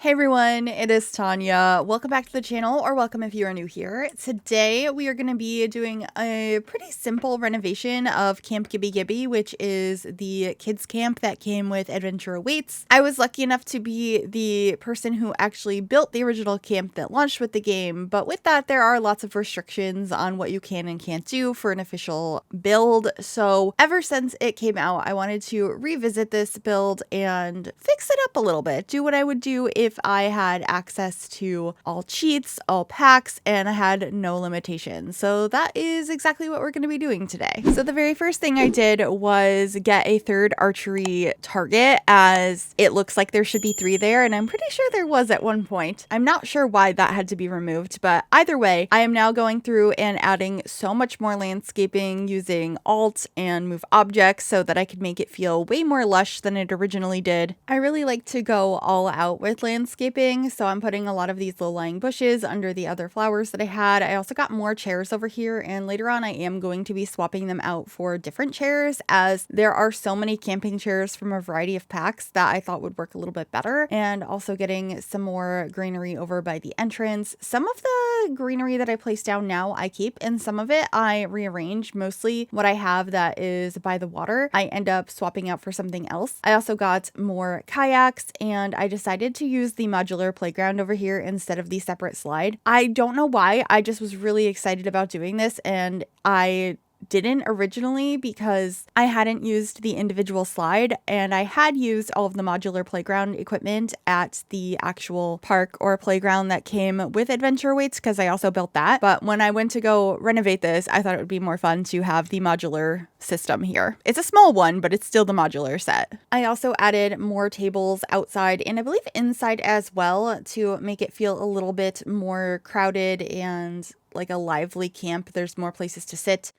Hey everyone, it is Tanya. Welcome back to the channel, or welcome if you are new here. Today we are going to be doing a pretty simple renovation of Camp Gibbi Gibbi, which is the kids camp that came with Adventure Awaits. I was lucky enough to be the person who actually built the original camp that launched with the game, but with that there are lots of restrictions on what you can and can't do for an official build. So ever since it came out, I wanted to revisit this build and fix it up a little bit, do what I would do if I had access to all cheats, all packs, and I had no limitations. So that is exactly what we're going to be doing today. So the very first thing I did was get a third archery target, as it looks like there should be 3 there, and I'm pretty sure there was at one point. I'm not sure why that had to be removed, but either way, I am now going through and adding so much more landscaping using Alt and move objects so that I could make it feel way more lush than it originally did. I really like to go all out with landscaping, so I'm putting a lot of these low-lying bushes under the other flowers that I had. I also got more chairs over here, and later on I am going to be swapping them out for different chairs, as there are so many camping chairs from a variety of packs that I thought would work a little bit better. And also getting some more greenery over by the entrance. Some of the greenery that I placed down now I keep, and some of it I rearrange. Mostly what I have that is by the water I end up swapping out for something else. I also got more kayaks, and I decided to use the modular playground over here instead of the separate slide. I don't know why, I just was really excited about doing this, and I didn't originally because I hadn't used the individual slide, and I had used all of the modular playground equipment at the actual park or playground that came with Adventure Awaits, because I also built that. But when I went to go renovate this, I thought it would be more fun to have the modular system here. It's a small one, but it's still the modular set. I also added more tables outside and I believe inside as well to make it feel a little bit more crowded and like a lively camp. There's more places to sit.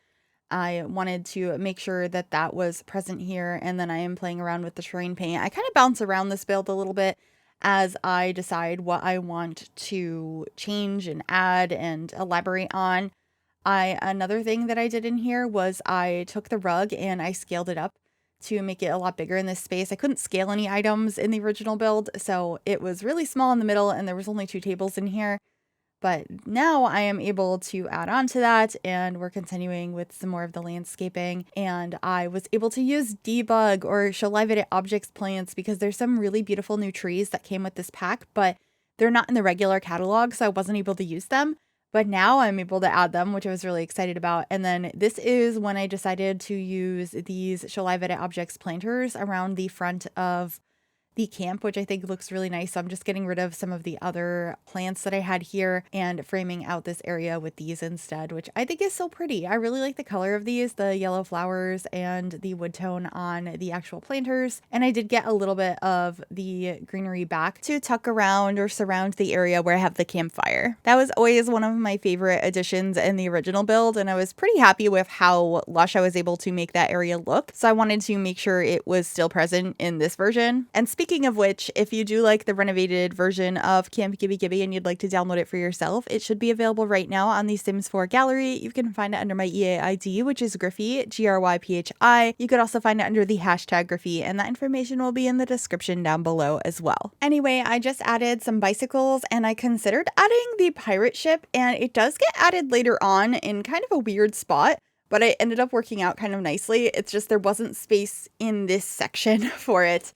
I wanted to make sure that that was present here, and then I am playing around with the terrain paint. I kind of bounce around this build a little bit as I decide what I want to change and add and elaborate on. Another thing that I did in here was I took the rug and I scaled it up to make it a lot bigger in this space. I couldn't scale any items in the original build, so it was really small in the middle and there was only 2 tables in here. But now I am able to add on to that, and we're continuing with some more of the landscaping. And I was able to use debug or show live edit objects plants because there's some really beautiful new trees that came with this pack, but they're not in the regular catalog, so I wasn't able to use them. But now I'm able to add them, which I was really excited about. And then this is when I decided to use these show live edit objects planters around the front of the camp, which I think looks really nice. So I'm just getting rid of some of the other plants that I had here and framing out this area with these instead, which I think is so pretty. I really like the color of these, the yellow flowers and the wood tone on the actual planters. And I did get a little bit of the greenery back to tuck around or surround the area where I have the campfire. That was always one of my favorite additions in the original build, and I was pretty happy with how lush I was able to make that area look. So I wanted to make sure it was still present in this version. And speaking of which, if you do like the renovated version of Camp Gibbi Gibbi and you'd like to download it for yourself, it should be available right now on the Sims 4 gallery. You can find it under my EA ID, which is Gryphi, Gryphi. You could also find it under the hashtag Gryphi, and that information will be in the description down below as well. Anyway, I just added some bicycles, and I considered adding the pirate ship, and it does get added later on in kind of a weird spot, but it ended up working out kind of nicely. It's just there wasn't space in this section for it.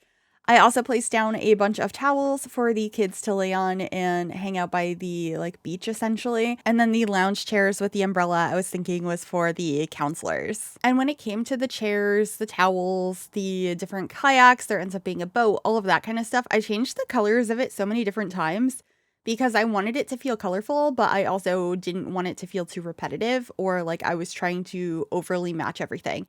I also placed down a bunch of towels for the kids to lay on and hang out by the beach essentially. And then the lounge chairs with the umbrella I was thinking was for the counselors. And when it came to the chairs, the towels, the different kayaks, there ends up being a boat, all of that kind of stuff, I changed the colors of it so many different times because I wanted it to feel colorful, but I also didn't want it to feel too repetitive or like I was trying to overly match everything.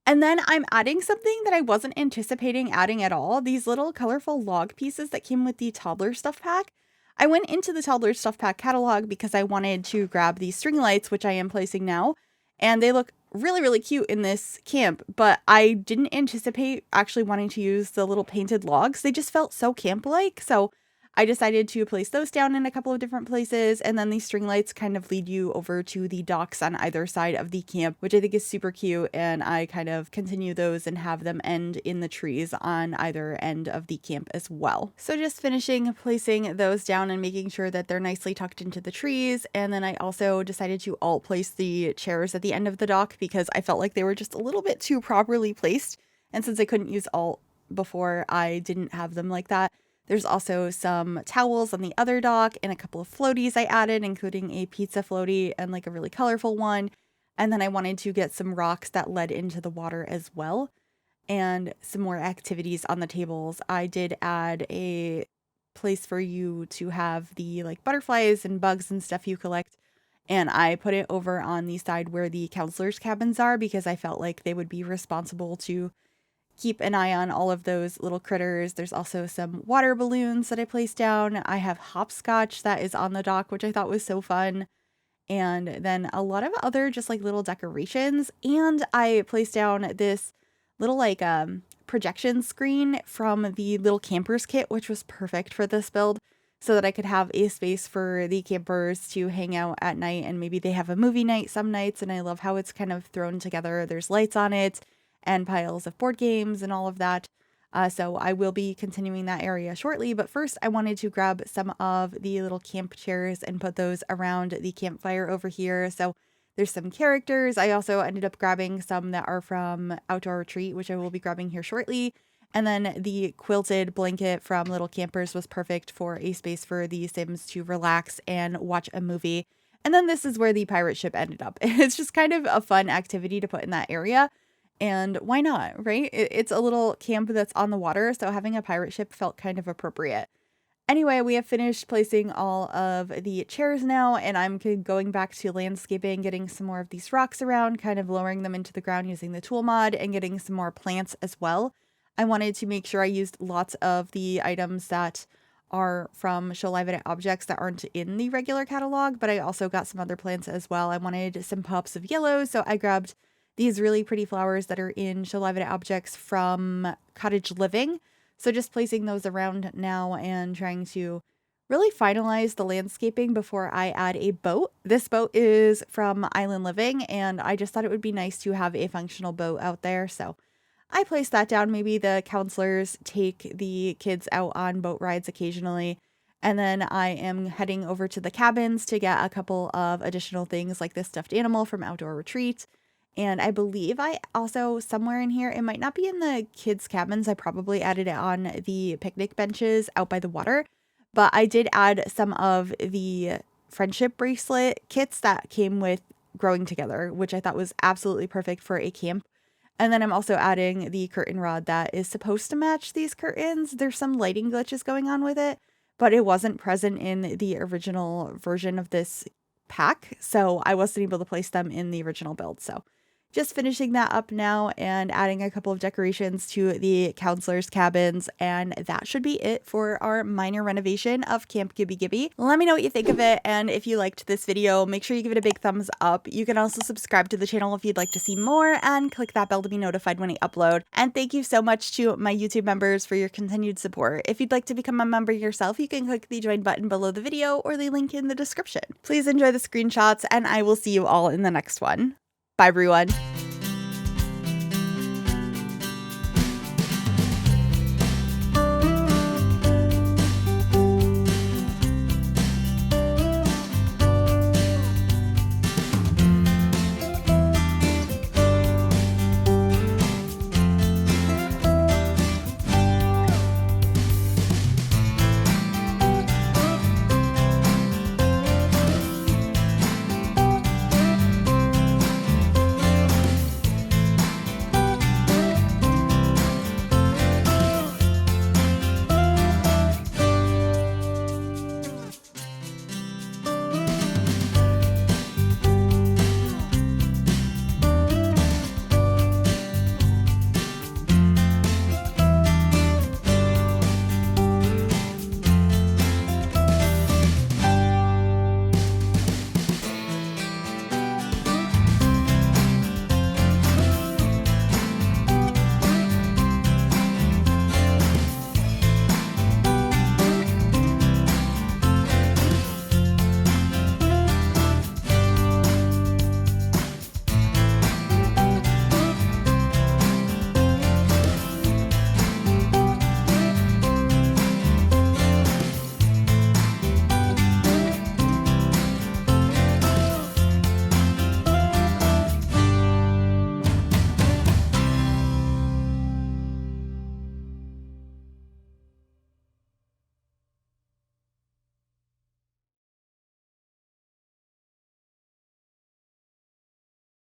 And then I'm adding something that I wasn't anticipating adding at all. These little colorful log pieces that came with the toddler stuff pack. I went into the toddler stuff pack catalog because I wanted to grab these string lights, which I am placing now. And they look really, really cute in this camp, but I didn't anticipate actually wanting to use the little painted logs. They just felt so camp-like. So I decided to place those down in a couple of different places, and then these string lights kind of lead you over to the docks on either side of the camp, which I think is super cute, and I kind of continue those and have them end in the trees on either end of the camp as well. So just finishing placing those down and making sure that they're nicely tucked into the trees, and then I also decided to alt place the chairs at the end of the dock because I felt like they were just a little bit too properly placed, and since I couldn't use alt before, I didn't have them like that. There's also some towels on the other dock and a couple of floaties I added, including a pizza floaty and like a really colorful one. And then I wanted to get some rocks that led into the water as well, and some more activities on the tables. I did add a place for you to have the like butterflies and bugs and stuff you collect. And I put it over on the side where the counselors' cabins are because I felt like they would be responsible to keep an eye on all of those little critters. There's also some water balloons that I placed down. I have hopscotch that is on the dock, which I thought was so fun. And then a lot of other just like little decorations. And I placed down this little like projection screen from the little campers kit, which was perfect for this build, so that I could have a space for the campers to hang out at night, and maybe they have a movie night some nights, and I love how it's kind of thrown together. There's lights on it and piles of board games and all of that. So I will be continuing that area shortly, but first I wanted to grab some of the little camp chairs and put those around the campfire over here. So there's some characters. I also ended up grabbing some that are from Outdoor Retreat, which I will be grabbing here shortly. And then the quilted blanket from Little Campers was perfect for a space for the Sims to relax and watch a movie. And then this is where the pirate ship ended up. It's just kind of a fun activity to put in that area. And why not, right? It's a little camp that's on the water, so having a pirate ship felt kind of appropriate. Anyway, we have finished placing all of the chairs now, and I'm going back to landscaping, getting some more of these rocks around, kind of lowering them into the ground using the tool mod, and getting some more plants as well. I wanted to make sure I used lots of the items that are from Show Live Edit objects that aren't in the regular catalog, but I also got some other plants as well. I wanted some pops of yellow, so I grabbed these really pretty flowers that are in Show Live Edit objects from Cottage Living. So just placing those around now and trying to really finalize the landscaping before I add a boat. This boat is from Island Living, and I just thought it would be nice to have a functional boat out there. So I placed that down. Maybe the counselors take the kids out on boat rides occasionally. And then I am heading over to the cabins to get a couple of additional things like this stuffed animal from Outdoor Retreat. And I believe I also, somewhere in here, it might not be in the kids' cabins. I probably added it on the picnic benches out by the water. But I did add some of the friendship bracelet kits that came with Growing Together, which I thought was absolutely perfect for a camp. And then I'm also adding the curtain rod that is supposed to match these curtains. There's some lighting glitches going on with it, but it wasn't present in the original version of this pack. So I wasn't able to place them in the original build. So just finishing that up now and adding a couple of decorations to the counselors' cabins, and that should be it for our minor renovation of Camp Gibbi Gibbi. Let me know what you think of it, and if you liked this video, make sure you give it a big thumbs up. You can also subscribe to the channel if you'd like to see more, and click that bell to be notified when I upload. And thank you so much to my YouTube members for your continued support. If you'd like to become a member yourself, you can click the join button below the video or the link in the description. Please enjoy the screenshots, and I will see you all in the next one. Bye, everyone.